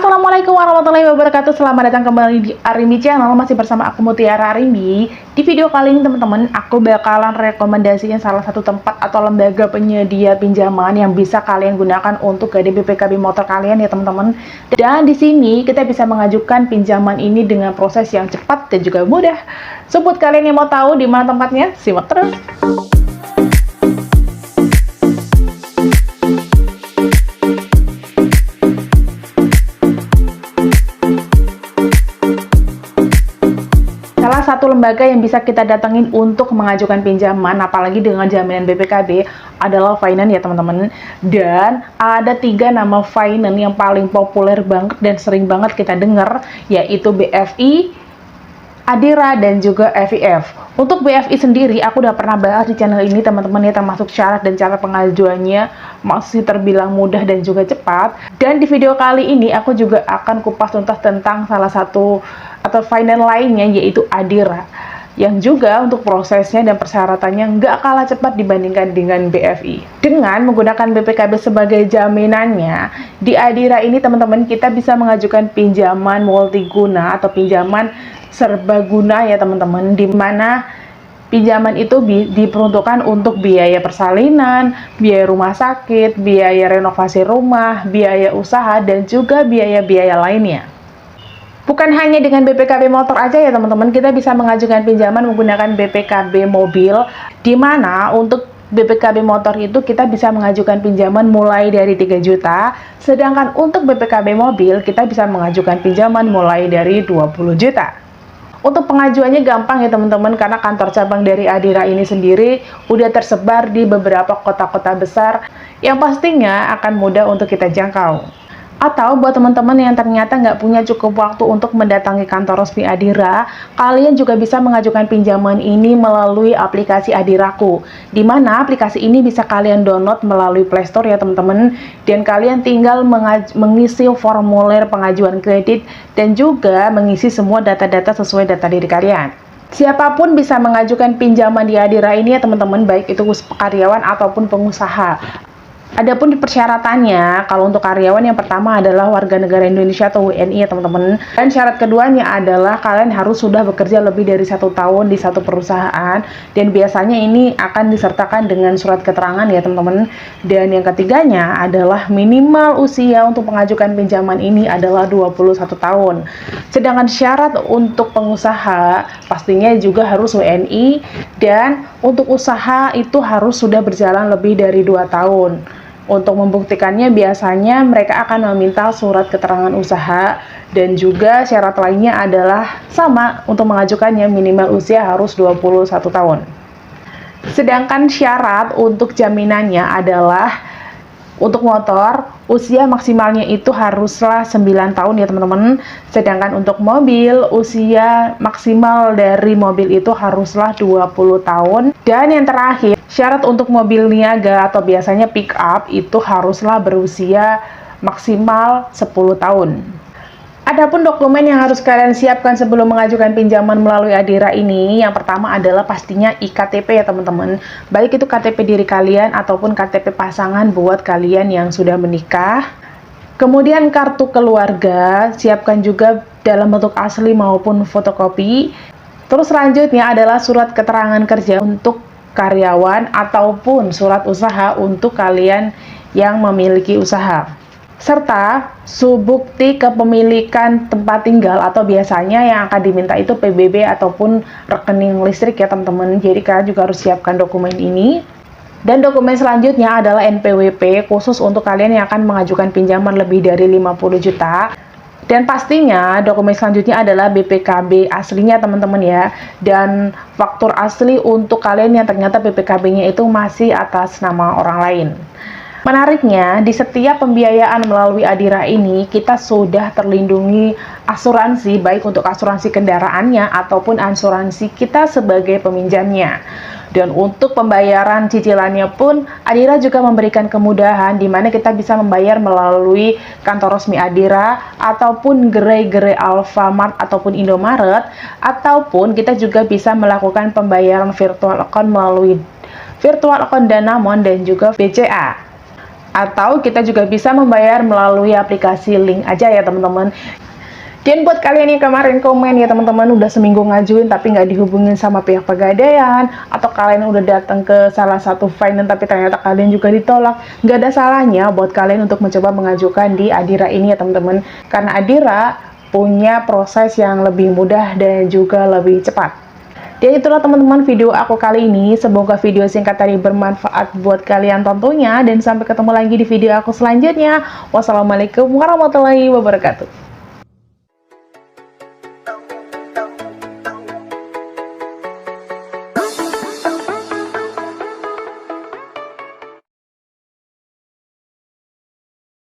Assalamualaikum warahmatullahi wabarakatuh. Selamat datang kembali di Arimbi Channel. Masih bersama aku Mutiara Arimbi. Di video kali ini teman-teman, aku bakalan rekomendasiin salah satu tempat atau lembaga penyedia pinjaman yang bisa kalian gunakan untuk gade BPKB motor kalian ya teman-teman. Dan di sini kita bisa mengajukan pinjaman ini dengan proses yang cepat dan juga mudah. So buat kalian yang mau tahu di mana tempatnya, simak terus. Salah satu lembaga yang bisa kita datengin untuk mengajukan pinjaman, apalagi dengan jaminan BPKB, adalah Finance ya teman-teman. Dan ada 3 nama Finance yang paling populer banget dan sering banget kita dengar, yaitu BFI, Adira, dan juga FIF. Untuk BFI sendiri, aku udah pernah bahas di channel ini teman-teman ya, termasuk syarat dan cara pengajuannya masih terbilang mudah dan juga cepat. Dan di video kali ini, aku juga akan kupas tuntas tentang salah satu atau finance lainnya, yaitu Adira, yang juga untuk prosesnya dan persyaratannya nggak kalah cepat dibandingkan dengan BFI. Dengan menggunakan BPKB sebagai jaminannya, di Adira ini teman-teman kita bisa mengajukan pinjaman multiguna atau pinjaman serbaguna ya teman-teman, di mana pinjaman itu diperuntukkan untuk biaya persalinan, biaya rumah sakit, biaya renovasi rumah, biaya usaha, dan juga biaya-biaya lainnya. Bukan hanya dengan BPKB motor aja ya teman-teman, kita bisa mengajukan pinjaman menggunakan BPKB mobil, di mana untuk BPKB motor itu kita bisa mengajukan pinjaman mulai dari 3 juta, sedangkan untuk BPKB mobil kita bisa mengajukan pinjaman mulai dari 20 juta. Untuk pengajuannya gampang ya teman-teman, karena kantor cabang dari Adira ini sendiri udah tersebar di beberapa kota-kota besar yang pastinya akan mudah untuk kita jangkau. Atau buat teman-teman yang ternyata nggak punya cukup waktu untuk mendatangi kantor resmi Adira, kalian juga bisa mengajukan pinjaman ini melalui aplikasi Adiraku, di mana aplikasi ini bisa kalian download melalui Play Store ya teman-teman, dan kalian tinggal mengisi formulir pengajuan kredit dan juga mengisi semua data-data sesuai data diri kalian. Siapapun bisa mengajukan pinjaman di Adira ini ya teman-teman, baik itu karyawan ataupun pengusaha. Adapun di persyaratannya, kalau untuk karyawan yang pertama adalah warga negara Indonesia atau WNI ya teman-teman. Dan syarat keduanya adalah kalian harus sudah bekerja lebih dari 1 tahun di satu perusahaan. Dan biasanya ini akan disertakan dengan surat keterangan ya teman-teman. Dan yang ketiganya adalah minimal usia untuk mengajukan pinjaman ini adalah 21 tahun. Sedangkan syarat untuk pengusaha pastinya juga harus WNI. Dan untuk usaha itu harus sudah berjalan lebih dari 2 tahun. Untuk membuktikannya biasanya mereka akan meminta surat keterangan usaha, dan juga syarat lainnya adalah sama, untuk mengajukannya minimal usia harus 21 tahun. Sedangkan syarat untuk jaminannya adalah untuk motor, usia maksimalnya itu haruslah 9 tahun ya teman-teman. Sedangkan untuk mobil, usia maksimal dari mobil itu haruslah 20 tahun. Dan yang terakhir, syarat untuk mobil niaga atau biasanya pick up itu haruslah berusia maksimal 10 tahun. Adapun dokumen yang harus kalian siapkan sebelum mengajukan pinjaman melalui Adira ini, yang pertama adalah pastinya iktp ya teman-teman. Baik itu KTP diri kalian ataupun KTP pasangan buat kalian yang sudah menikah. Kemudian kartu keluarga, siapkan juga dalam bentuk asli maupun fotokopi. Terus selanjutnya adalah surat keterangan kerja untuk karyawan ataupun surat usaha untuk kalian yang memiliki usaha. Serta subukti kepemilikan tempat tinggal, atau biasanya yang akan diminta itu PBB ataupun rekening listrik ya teman-teman. Jadi kalian juga harus siapkan dokumen ini. Dan dokumen selanjutnya adalah NPWP khusus untuk kalian yang akan mengajukan pinjaman lebih dari 50 juta. Dan pastinya dokumen selanjutnya adalah BPKB aslinya teman-teman ya. Dan faktur asli untuk kalian yang ternyata BPKB-nya itu masih atas nama orang lain. Menariknya, di setiap pembiayaan melalui Adira ini, kita sudah terlindungi asuransi, baik untuk asuransi kendaraannya ataupun asuransi kita sebagai peminjamnya. Dan untuk pembayaran cicilannya pun, Adira juga memberikan kemudahan di mana kita bisa membayar melalui kantor resmi Adira, ataupun gerai-gerai Alfamart ataupun Indomaret, ataupun kita juga bisa melakukan pembayaran virtual account melalui virtual account Danamon dan juga BCA. Atau kita juga bisa membayar melalui aplikasi link aja ya teman-teman. Dan buat kalian yang kemarin komen ya teman-teman udah seminggu ngajuin tapi nggak dihubungin sama pihak pegadaian, atau kalian udah datang ke salah satu finance tapi ternyata kalian juga ditolak, nggak ada salahnya buat kalian untuk mencoba mengajukan di Adira ini ya teman-teman, karena Adira punya proses yang lebih mudah dan juga lebih cepat. Dan itulah teman-teman video aku kali ini, semoga video singkat tadi bermanfaat buat kalian tentunya, dan sampai ketemu lagi di video aku selanjutnya. Wassalamualaikum warahmatullahi wabarakatuh.